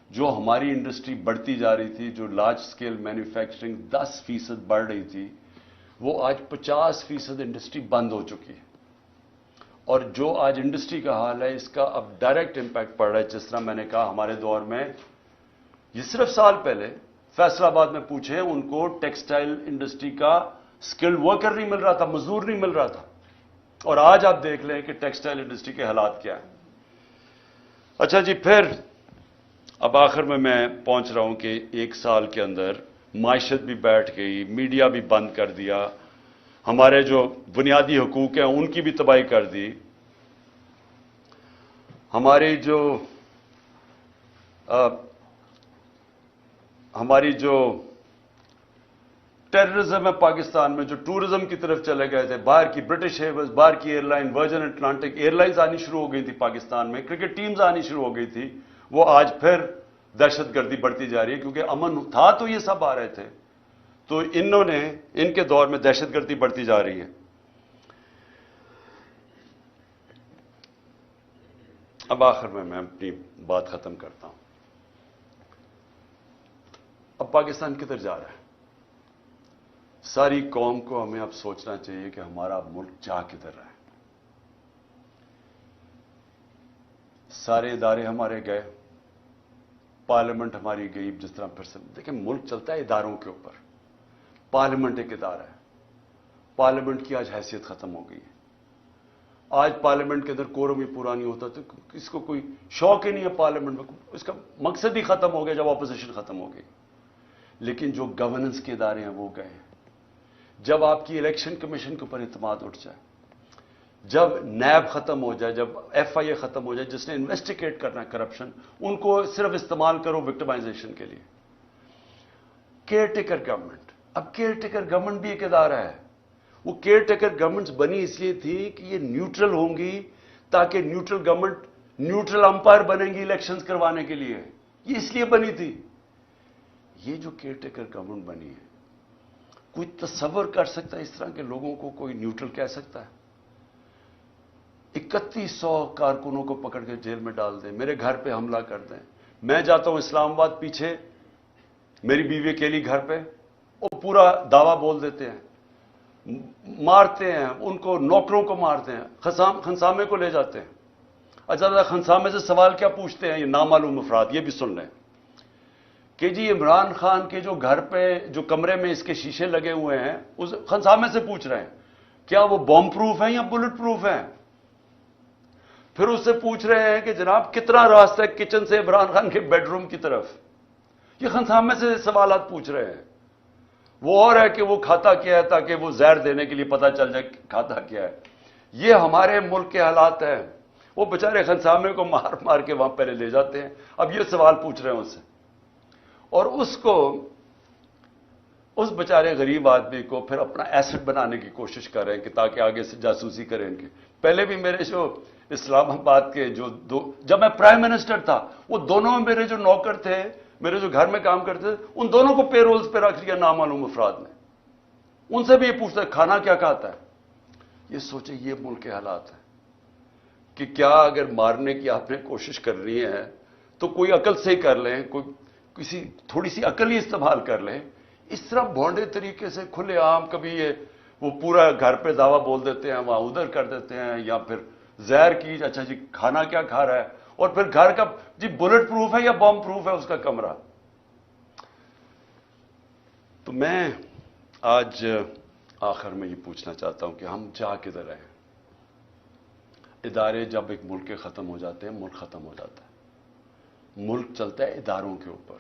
جو ہماری انڈسٹری بڑھتی جا رہی تھی, جو لارج سکیل مینوفیکچرنگ 10% بڑھ رہی تھی, وہ آج 50% انڈسٹری بند ہو چکی ہے. اور جو آج انڈسٹری کا حال ہے, اس کا اب ڈائریکٹ امپیکٹ پڑ رہا ہے. جس طرح میں نے کہا, ہمارے دور میں یہ صرف سال پہلے فیصل آباد میں پوچھیں, ان کو ٹیکسٹائل انڈسٹری کا اسکلڈ ورکر نہیں مل رہا تھا, مزدور نہیں مل رہا تھا. اور آج آپ دیکھ لیں کہ ٹیکسٹائل انڈسٹری کے حالات کیا ہیں. اچھا جی, پھر اب آخر میں پہنچ رہا ہوں کہ 1 سال کے اندر معیشت بھی بیٹھ گئی, میڈیا بھی بند کر دیا, ہمارے جو بنیادی حقوق ہیں ان کی بھی تباہی کر دی, ہماری جو ٹیررزم ہے پاکستان میں, جو ٹورزم کی طرف چلے گئے تھے, باہر کی برٹش ایئرویز, باہر کی airline, Virgin Atlantic airlines آنی شروع ہو گئی تھی پاکستان میں, کرکٹ ٹیمز آنی شروع ہو گئی تھی, وہ آج پھر دہشت گردی بڑھتی جا رہی ہے. کیونکہ امن تھا تو یہ سب آ رہے تھے, تو ان کے دور میں دہشت گردی بڑھتی جا رہی ہے. اب آخر میں اپنی بات ختم کرتا ہوں. اب پاکستان کدھر جا رہا ہے؟ ساری قوم کو ہمیں اب سوچنا چاہیے کہ ہمارا ملک جا کدھر رہا ہے. سارے ادارے ہمارے گئے, پارلیمنٹ ہماری گئی. جس طرح پھر سے دیکھیں, ملک چلتا ہے اداروں کے اوپر. پارلیمنٹ ایک ادارہ ہے, پارلیمنٹ کی آج حیثیت ختم ہو گئی ہے. آج پارلیمنٹ کے اندر کورم ہی پورا نہیں ہوتا, تو اس کو کوئی شوق ہی نہیں ہے پارلیمنٹ میں, اس کا مقصد ہی ختم ہو گیا جب اپوزیشن ختم ہو گئی. لیکن جو گورننس کے ادارے ہیں وہ گئے ہیں. جب آپ کی الیکشن کمیشن کے اوپر اعتماد اٹھ جائے, جب نیب ختم ہو جائے, جب ایف آئی اے ختم ہو جائے, جس نے انویسٹیگیٹ کرنا ہے کرپشن, ان کو صرف استعمال کرو وکٹمائزیشن کے لیے. کیئر ٹیکر گورنمنٹ, اب کیئر ٹیکر گورنمنٹ بھی ایک ادارہ ہے. وہ کیئر ٹیکر گورنمنٹس بنی اس لیے تھی کہ یہ نیوٹرل ہوں گی, تاکہ نیوٹرل گورنمنٹ نیوٹرل امپائر بنیں گی الیکشنز کروانے کے لیے. یہ اس لیے بنی تھی. یہ جو کیئر ٹیکر گورنمنٹ بنی ہے, کوئی تصور کر سکتا ہے اس طرح کے لوگوں کو کوئی نیوٹرل کہہ سکتا ہے؟ 3100 کارکنوں کو پکڑ کے جیل میں ڈال دیں, میرے گھر پہ حملہ کر دیں. میں جاتا ہوں اسلام آباد, پیچھے میری بیوی اکیلی گھر پہ, وہ پورا دعویٰ بول دیتے ہیں, مارتے ہیں ان کو, نوکروں کو مارتے ہیں, خنسامے کو لے جاتے ہیں. اچھا, خنسامے سے سوال کیا پوچھتے ہیں یہ نامعلوم افراد؟ یہ بھی سن لیں کہ جی عمران خان کے جو گھر پہ جو کمرے میں اس کے شیشے لگے ہوئے ہیں, اس خنسامے سے پوچھ رہے ہیں کیا وہ بوم پروف ہیں یا بلٹ پروف ہیں. پھر اس سے پوچھ رہے ہیں کہ جناب کتنا راستہ ہے کچن سے عمران خان کے بیڈ روم کی طرف. یہ خنسامے سے سوالات پوچھ رہے ہیں. وہ اور ہے کہ وہ کھاتا کیا ہے, تاکہ وہ زہر دینے کے لیے پتہ چل جائے کھاتا کیا ہے. یہ ہمارے ملک کے حالات ہیں. وہ بیچارے خنسامے کو مار مار کے وہاں پہلے لے جاتے ہیں. اب یہ سوال پوچھ رہے ہیں اس سے, اور اس بیچارے غریب آدمی کو پھر اپنا ایسٹ بنانے کی کوشش کر رہے ہیں کہ تاکہ آگے سے جاسوسی کریں ان کی. پہلے بھی میرے جو اسلام آباد کے جب میں پرائم منسٹر تھا, وہ دونوں میرے جو نوکر تھے, میرے جو گھر میں کام کرتے تھے, ان دونوں کو پے رولز پہ رکھ لیا نامعلوم افراد نے. ان سے بھی یہ پوچھتا ہے کھانا کیا کھاتا ہے. یہ سوچیں, یہ ملک کے حالات ہیں کہ کیا اگر مارنے کی آپ نے کوشش کر رہی ہے تو کوئی عقل سے ہی کر لیں, کسی تھوڑی سی عقل ہی استعمال کر لیں. اس طرح بھونڈے طریقے سے کھلے عام کبھی وہ پورا گھر پہ دعویٰ بول دیتے ہیں, وہاں ادھر کر دیتے ہیں, یا پھر زہر کی, اچھا جی کھانا کیا کھا رہا ہے, اور پھر گھر کا جی بلٹ پروف ہے یا بم پروف ہے اس کا کمرہ. تو میں آج آخر میں یہ پوچھنا چاہتا ہوں کہ ہم جا کدھر رہے ہیں. ادارے جب ایک ملک کے ختم ہو جاتے ہیں, ملک ختم ہو جاتا ہے. ملک چلتا ہے اداروں کے اوپر,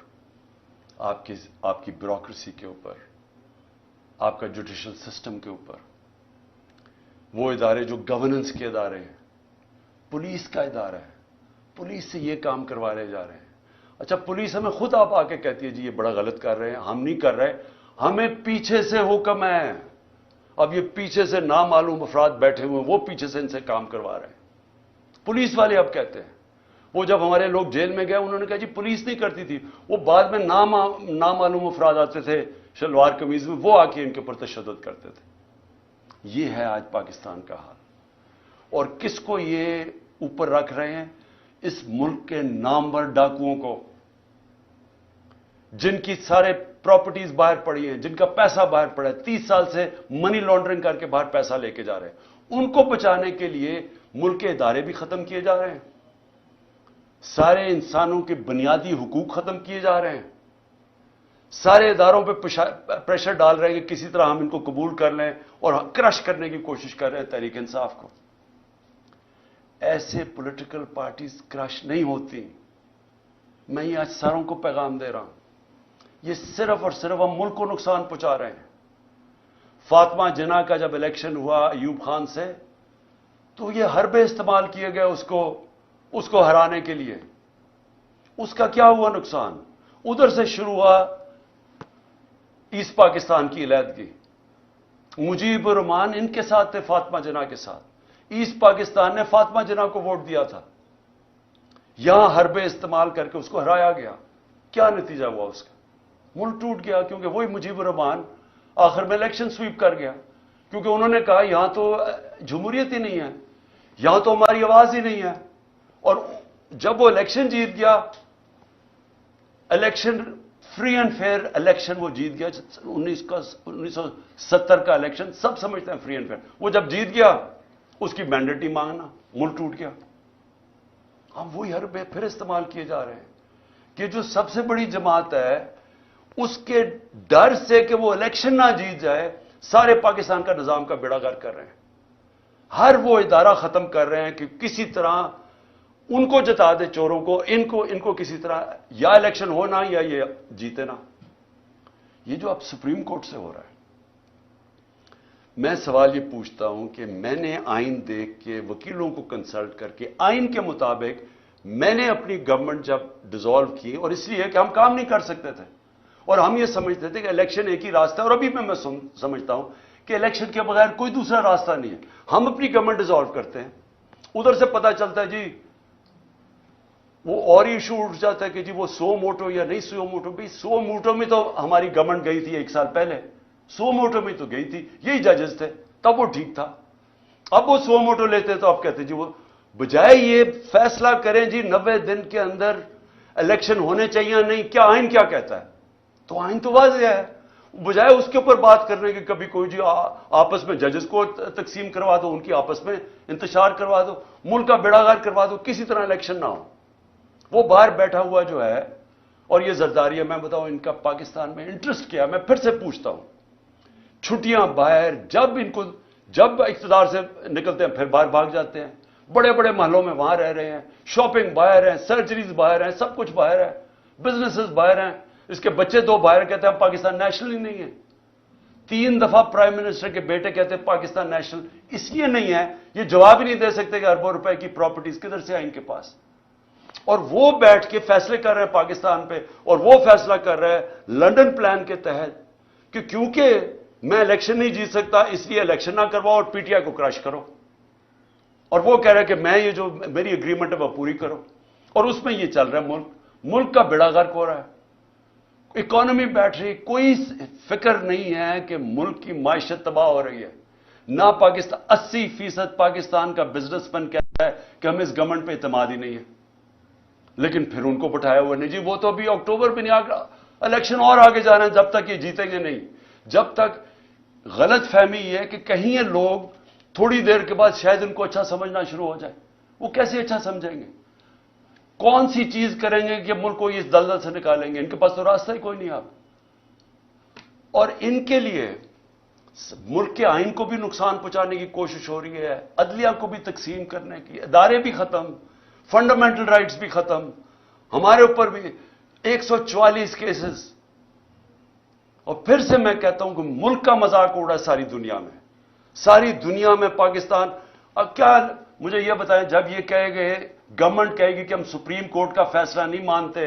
آپ کی بیوروکریسی کے اوپر, آپ کا جوڈیشل سسٹم کے اوپر. وہ ادارے جو گورننس کے ادارے ہیں, پولیس کا ادارہ ہے, پولیس سے یہ کام کروائے جا رہے ہیں. اچھا, پولیس ہمیں خود آپ آ کے کہتی ہے جی یہ بڑا غلط کر رہے ہیں, ہم نہیں کر رہے, ہمیں پیچھے سے حکم ہے. اب یہ پیچھے سے نامعلوم افراد بیٹھے ہوئے ہیں, وہ پیچھے سے ان سے کام کروا رہے ہیں. پولیس والے اب کہتے ہیں, وہ جب ہمارے لوگ جیل میں گئے انہوں نے کہا جی پولیس نہیں کرتی تھی, وہ بعد میں نامعلوم افراد آتے تھے شلوار قمیض میں, وہ آ کے ان کے اوپر تشدد کرتے تھے. یہ ہے آج پاکستان کا حال. اور کس کو یہ اوپر رکھ رہے ہیں؟ اس ملک کے نامور ڈاکوؤں کو, جن کی سارے پراپرٹیز باہر پڑی ہیں, جن کا پیسہ باہر پڑا ہے, 30 سال سے منی لانڈرنگ کر کے باہر پیسہ لے کے جا رہے ہیں, ان کو بچانے کے لیے ملک کے ادارے بھی ختم کیے جا رہے ہیں, سارے انسانوں کے بنیادی حقوق ختم کیے جا رہے ہیں, سارے اداروں پہ پریشر ڈال رہے ہیں کہ کسی طرح ہم ان کو قبول کر لیں اور کرش کرنے کی کوشش کر رہے ہیں تحریک انصاف کو. ایسے پولیٹیکل پارٹیز کرش نہیں ہوتی. میں یہ آج ساروں کو پیغام دے رہا ہوں, یہ صرف اور صرف ہم ملک کو نقصان پہنچا رہے ہیں. فاطمہ جناح کا جب الیکشن ہوا ایوب خان سے, تو یہ حربے استعمال کیے گئے اس کو ہرانے کے لیے. اس کا کیا ہوا نقصان؟ ادھر سے شروع ہوا ایسٹ پاکستان کی علیحدگی. مجیب الرحمان ان کے ساتھ تھے, فاطمہ جناح کے ساتھ. ایسٹ پاکستان نے فاطمہ جناح کو ووٹ دیا تھا. یہاں حربے استعمال کر کے اس کو ہرایا گیا. کیا نتیجہ ہوا اس کا؟ ملک ٹوٹ گیا, کیونکہ وہی مجیب الرحمان آخر میں الیکشن سویپ کر گیا, کیونکہ انہوں نے کہا یہاں تو جمہوریت ہی نہیں ہے, یہاں تو ہماری آواز ہی نہیں ہے. اور جب وہ الیکشن جیت گیا, election free and fair election وہ جیت گیا, 1970 کا الیکشن سب سمجھتے ہیں فری اینڈ فیئر. وہ جب جیت گیا, اس کی مینڈیٹ ہی مانگنا, ملک ٹوٹ گیا. اب وہی حربے پھر استعمال کیے جا رہے ہیں کہ جو سب سے بڑی جماعت ہے, اس کے ڈر سے کہ وہ الیکشن نہ جیت جائے, سارے پاکستان کا نظام کا بیڑا غرق کر رہے ہیں. ہر وہ ادارہ ختم کر رہے ہیں کہ کسی طرح ان کو جتا دے چوروں کو, ان کو کسی طرح یا الیکشن ہونا یا یہ جیتے نا. یہ جو اب سپریم کورٹ سے ہو رہا ہے, میں سوال یہ پوچھتا ہوں کہ میں نے آئین دیکھ کے, وکیلوں کو کنسلٹ کر کے, آئین کے مطابق میں نے اپنی گورنمنٹ جب ڈیزالو کی, اور اس لیے کہ ہم کام نہیں کر سکتے تھے اور ہم یہ سمجھتے تھے کہ الیکشن ایک ہی راستہ ہے, اور ابھی میں سمجھتا ہوں کہ الیکشن کے بغیر کوئی دوسرا راستہ نہیں ہے. ہم اپنی گورنمنٹ ڈیزالو کرتے ہیں, ادھر سے پتہ چلتا ہے جی وہ اور ایشو اٹھ جاتا ہے کہ جی وہ 100 موٹو یا نہیں 100 موٹو. بھی 100 موٹو میں تو ہماری گورنمنٹ گئی تھی 1 سال پہلے, 100 موٹو میں تو گئی تھی, یہی ججز تھے, تب وہ ٹھیک تھا. اب وہ 100 موٹو لیتے تو اب کہتے جی وہ بجائے یہ فیصلہ کریں جی 90 دن کے اندر الیکشن ہونے چاہیے نہیں, کیا آئین کیا کہتا ہے؟ تو آئین تو واضح ہے. بجائے اس کے اوپر بات کرنے کہ کبھی کوئی جی آپس میں ججز کو تقسیم کروا دو, ان کی آپس میں انتشار کروا دو, ملک کا بیڑا غرق کروا دو, کسی طرح الیکشن نہ ہو. وہ باہر بیٹھا ہوا جو ہے, اور یہ زرداری ہے, میں بتاؤں ان کا پاکستان میں انٹرسٹ کیا. میں پھر سے پوچھتا ہوں, چھٹیاں باہر, جب اقتدار سے نکلتے ہیں پھر باہر بھاگ جاتے ہیں, بڑے بڑے محلوں میں وہاں رہ رہے ہیں, شاپنگ باہر ہیں, سرجریز باہر ہیں, سب کچھ باہر ہے, بزنسز باہر ہیں. اس کے بچے 2 باہر کہتے ہیں پاکستان نیشنل ہی نہیں ہے. 3 دفعہ پرائم منسٹر کے بیٹے کہتے ہیں پاکستان نیشنل اس لیے نہیں ہے, یہ جواب ہی نہیں دے سکتے کہ اربوں روپے کی پراپرٹیز کدھر سے آئیں ان کے پاس. اور وہ بیٹھ کے فیصلے کر رہے ہیں پاکستان پہ, اور وہ فیصلہ کر رہے ہیں لنڈن پلان کے تحت کہ کیونکہ میں الیکشن نہیں جیت سکتا اس لیے الیکشن نہ کرواؤ اور پی ٹی آئی کو کرش کرو. اور وہ کہہ رہے ہیں کہ میں یہ جو میری اگریمنٹ ہے وہ پوری کرو, اور اس میں یہ چل رہا ہے. ملک کا بیڑا غرق ہو رہا ہے, اکانومی بیٹھ رہی, کوئی فکر نہیں ہے کہ ملک کی معیشت تباہ ہو رہی ہے. نہ پاکستان 80% پاکستان کا بزنس مین کہتا ہے کہ ہمیں اس گورنمنٹ پہ اعتماد ہی نہیں ہے, لیکن پھر ان کو بٹھایا ہوا نہیں جی وہ تو ابھی اکتوبر میں نہیں, الیکشن اور آگے جا رہے ہیں, جب تک یہ جیتیں گے نہیں, جب تک. غلط فہمی یہ ہے کہ کہیں یہ لوگ تھوڑی دیر کے بعد شاید ان کو اچھا سمجھنا شروع ہو جائے. وہ کیسے اچھا سمجھیں گے؟ کون سی چیز کریں گے کہ ملک کو اس دلدل سے نکالیں گے؟ ان کے پاس تو راستہ ہی کوئی نہیں. آپ اور ان کے لیے ملک کے آئین کو بھی نقصان پہنچانے کی کوشش ہو رہی ہے, عدلیہ کو بھی تقسیم کرنے کی, ادارے بھی ختم, فنڈامنٹل رائٹس بھی ختم, ہمارے اوپر بھی 144 کیسز. اور پھر سے میں کہتا ہوں کہ ملک کا مذاق اڑا ہے ساری دنیا میں, ساری دنیا میں پاکستان. اب کیا مجھے یہ بتائیں, جب یہ کہے گئے گورنمنٹ کہے گی کہ ہم سپریم کورٹ کا فیصلہ نہیں مانتے,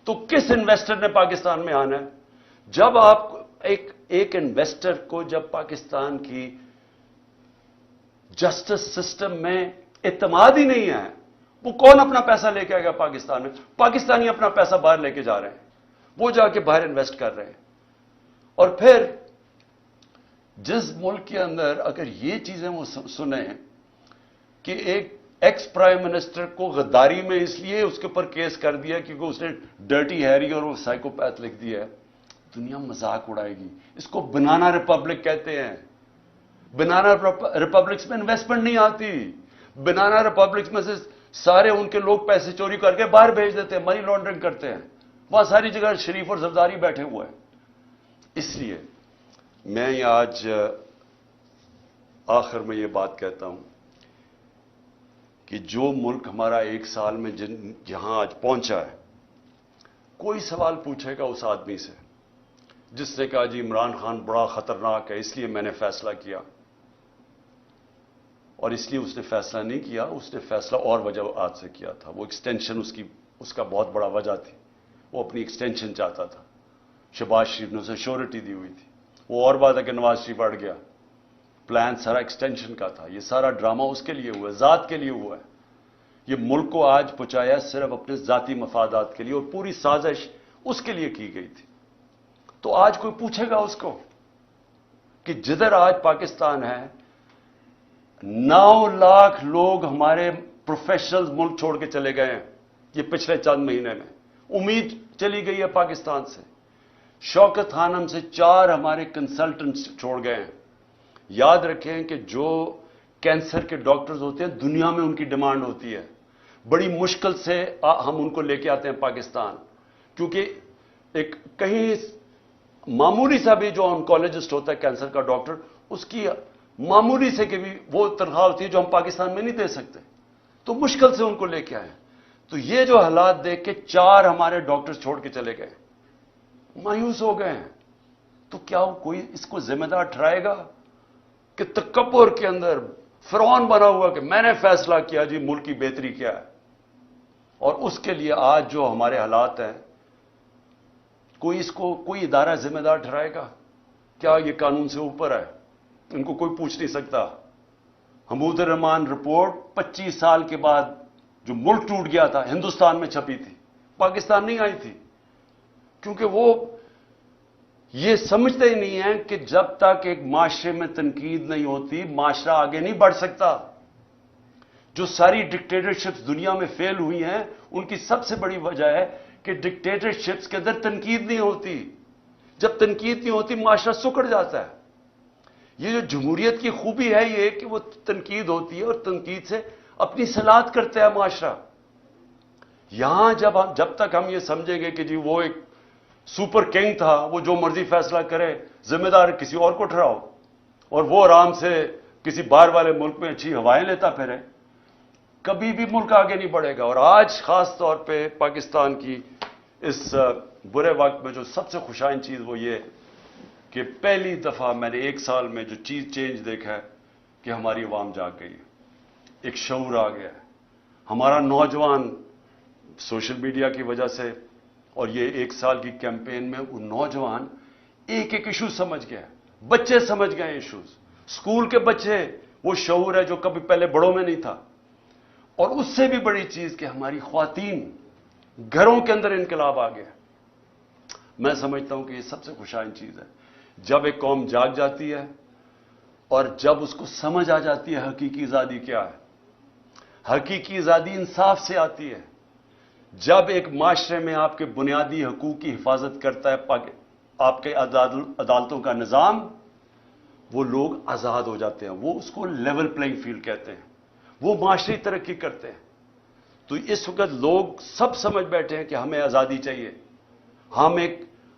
تو کس انویسٹر نے پاکستان میں آنا ہے؟ جب آپ ایک انویسٹر کو جب پاکستان کی جسٹس سسٹم میں اعتماد ہی نہیں ہے, وہ کون اپنا پیسہ لے کے آئے گا پاکستان میں؟ پاکستانی اپنا پیسہ باہر لے کے جا رہے ہیں, وہ جا کے باہر انویسٹ کر رہے ہیں. اور پھر جس ملک کے اندر اگر یہ چیزیں وہ سنیں کہ ایک ایکس پرائم منسٹر کو غداری میں اس لیے اس کے اوپر کیس کر دیا کیونکہ اس نے ڈرٹی ہیری اور وہ سائیکوپیتھ لکھ دیا ہے. دنیا مذاق اڑائے گی. اس کو بنانا ریپبلک کہتے ہیں. بنانا ریپبلکس میں انویسٹمنٹ نہیں آتی. بنانا ریپبلکس میں سے سارے ان کے لوگ پیسے چوری کر کے باہر بھیج دیتے ہیں, منی لانڈرنگ کرتے ہیں. وہاں ساری جگہ شریف اور زرداری بیٹھے ہوئے ہیں. اس لیے میں آج آخر میں یہ بات کہتا ہوں کہ جو ملک ہمارا ایک سال میں جہاں آج پہنچا ہے, کوئی سوال پوچھے گا اس آدمی سے جس نے کہا جی عمران خان بڑا خطرناک ہے اس لیے میں نے فیصلہ کیا, اور اس لیے اس نے فیصلہ نہیں کیا, اس نے فیصلہ اور وجوہات سے کیا تھا. وہ ایکسٹینشن اس کا بہت بڑا وجہ تھی. وہ اپنی ایکسٹینشن چاہتا تھا. شہباز شریف نے اسے شیورٹی دی ہوئی تھی. وہ اور بات ہے کہ نواز شریف اڑ گیا. پلان سارا ایکسٹینشن کا تھا. یہ سارا ڈرامہ اس کے لیے ہوا ہے, ذات کے لیے ہوا ہے. یہ ملک کو آج پہنچایا صرف اپنے ذاتی مفادات کے لیے, اور پوری سازش اس کے لیے کی گئی تھی. تو آج کوئی پوچھے گا اس کو کہ جدھر آج پاکستان ہے 9 لاکھ لوگ ہمارے پروفیشنلز ملک چھوڑ کے چلے گئے ہیں یہ پچھلے چند مہینے میں. امید چلی گئی ہے پاکستان سے. شوکت خانم سے 4 ہمارے کنسلٹنٹس چھوڑ گئے ہیں. یاد رکھیں کہ جو کینسر کے ڈاکٹرز ہوتے ہیں دنیا میں ان کی ڈیمانڈ ہوتی ہے. بڑی مشکل سے ہم ان کو لے کے آتے ہیں پاکستان, کیونکہ ایک کہیں معمولی سا بھی جو آنکولوجسٹ ہوتا ہے کینسر کا ڈاکٹر, اس کی معمولی سے کہ بھی وہ تنخواہ ہوتی ہے جو ہم پاکستان میں نہیں دے سکتے, تو مشکل سے ان کو لے کے آئے. تو یہ جو حالات دیکھ کے 4 ہمارے ڈاکٹرز چھوڑ کے چلے گئے, مایوس ہو گئے ہیں. تو کیا کوئی اس کو ذمہ دار ٹھہرائے گا کہ تکبر کے اندر فرعون بنا ہوا کہ میں نے فیصلہ کیا جی ملک کی بہتری کیا ہے, اور اس کے لیے آج جو ہمارے حالات ہیں کوئی ادارہ ذمہ دار ٹھہرائے گا؟ کیا یہ قانون سے اوپر ہے؟ ان کو کوئی پوچھ نہیں سکتا. حمود الرحمان رپورٹ 25 سال کے بعد جو ملک ٹوٹ گیا تھا ہندوستان میں چھپی تھی, پاکستان نہیں آئی تھی, کیونکہ وہ یہ سمجھتے ہی نہیں ہیں کہ جب تک ایک معاشرے میں تنقید نہیں ہوتی معاشرہ آگے نہیں بڑھ سکتا. جو ساری ڈکٹیٹرشپس دنیا میں فیل ہوئی ہیں ان کی سب سے بڑی وجہ ہے کہ ڈکٹیٹرشپس کے اندر تنقید نہیں ہوتی. جب تنقید نہیں ہوتی معاشرہ سکڑ جاتا ہے. یہ جو جمہوریت کی خوبی ہے یہ کہ وہ تنقید ہوتی ہے اور تنقید سے اپنی صلاحیت کرتا ہے معاشرہ. یہاں جب تک ہم یہ سمجھیں گے کہ جی وہ ایک سپر کنگ تھا, وہ جو مرضی فیصلہ کرے, ذمہ دار کسی اور کو ٹھہراؤ, اور وہ آرام سے کسی باہر والے ملک میں اچھی ہوائیں لیتا پھرے, کبھی بھی ملک آگے نہیں بڑھے گا. اور آج خاص طور پہ پاکستان کی اس برے وقت میں جو سب سے خوشائن چیز وہ یہ کہ پہلی دفعہ میں نے 1 سال میں جو چیز چینج دیکھا ہے کہ ہماری عوام جاگ گئی ہے, ایک شعور آ گیا ہے. ہمارا نوجوان سوشل میڈیا کی وجہ سے اور یہ 1 سال کی کیمپین میں وہ نوجوان ایک ایشو سمجھ گیا, بچے سمجھ گئے ایشوز, اسکول کے بچے, وہ شعور ہے جو کبھی پہلے بڑوں میں نہیں تھا. اور اس سے بھی بڑی چیز کہ ہماری خواتین گھروں کے اندر انقلاب آ گیا. میں سمجھتا ہوں کہ یہ سب سے خوشائن چیز ہے جب ایک قوم جاگ جاتی ہے اور جب اس کو سمجھ آ جاتی ہے حقیقی آزادی کیا ہے. حقیقی آزادی انصاف سے آتی ہے جب ایک معاشرے میں آپ کے بنیادی حقوق کی حفاظت کرتا ہے آپ کے عدالتوں کا نظام, وہ لوگ آزاد ہو جاتے ہیں. وہ اس کو لیول پلینگ فیلڈ کہتے ہیں, وہ معاشری ترقی کرتے ہیں. تو اس وقت لوگ سب سمجھ بیٹھے ہیں کہ ہمیں آزادی چاہیے,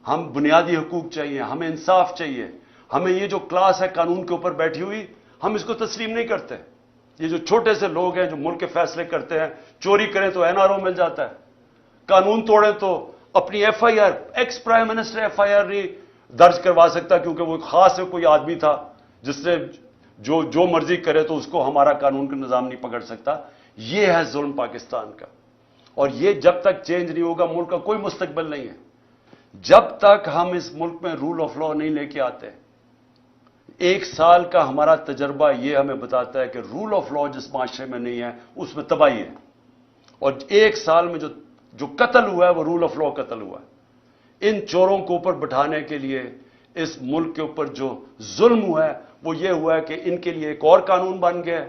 ہم بنیادی حقوق چاہیے, ہمیں انصاف چاہیے. ہمیں یہ جو کلاس ہے قانون کے اوپر بیٹھی ہوئی ہم اس کو تسلیم نہیں کرتے. یہ جو چھوٹے سے لوگ ہیں جو ملک کے فیصلے کرتے ہیں, چوری کریں تو NRO مل جاتا ہے, قانون توڑیں تو اپنی FIR, ex prime minister FIR نہیں درج کروا سکتا کیونکہ وہ خاص کوئی آدمی تھا جس نے جو مرضی کرے تو اس کو ہمارا قانون کا نظام نہیں پکڑ سکتا. یہ ہے ظلم پاکستان کا, اور یہ جب تک چینج نہیں ہوگا ملک کا کوئی مستقبل نہیں ہے. جب تک ہم اس ملک میں رول آف لا نہیں لے کے آتے. 1 سال کا ہمارا تجربہ یہ ہمیں بتاتا ہے کہ رول آف لا جس معاشرے میں نہیں ہے اس میں تباہی ہے. اور 1 سال میں جو قتل ہوا ہے وہ رول آف لا قتل ہوا ہے. ان چوروں کو اوپر بٹھانے کے لیے اس ملک کے اوپر جو ظلم ہوا ہے وہ یہ ہوا ہے کہ ان کے لیے ایک اور قانون بن گیا ہے,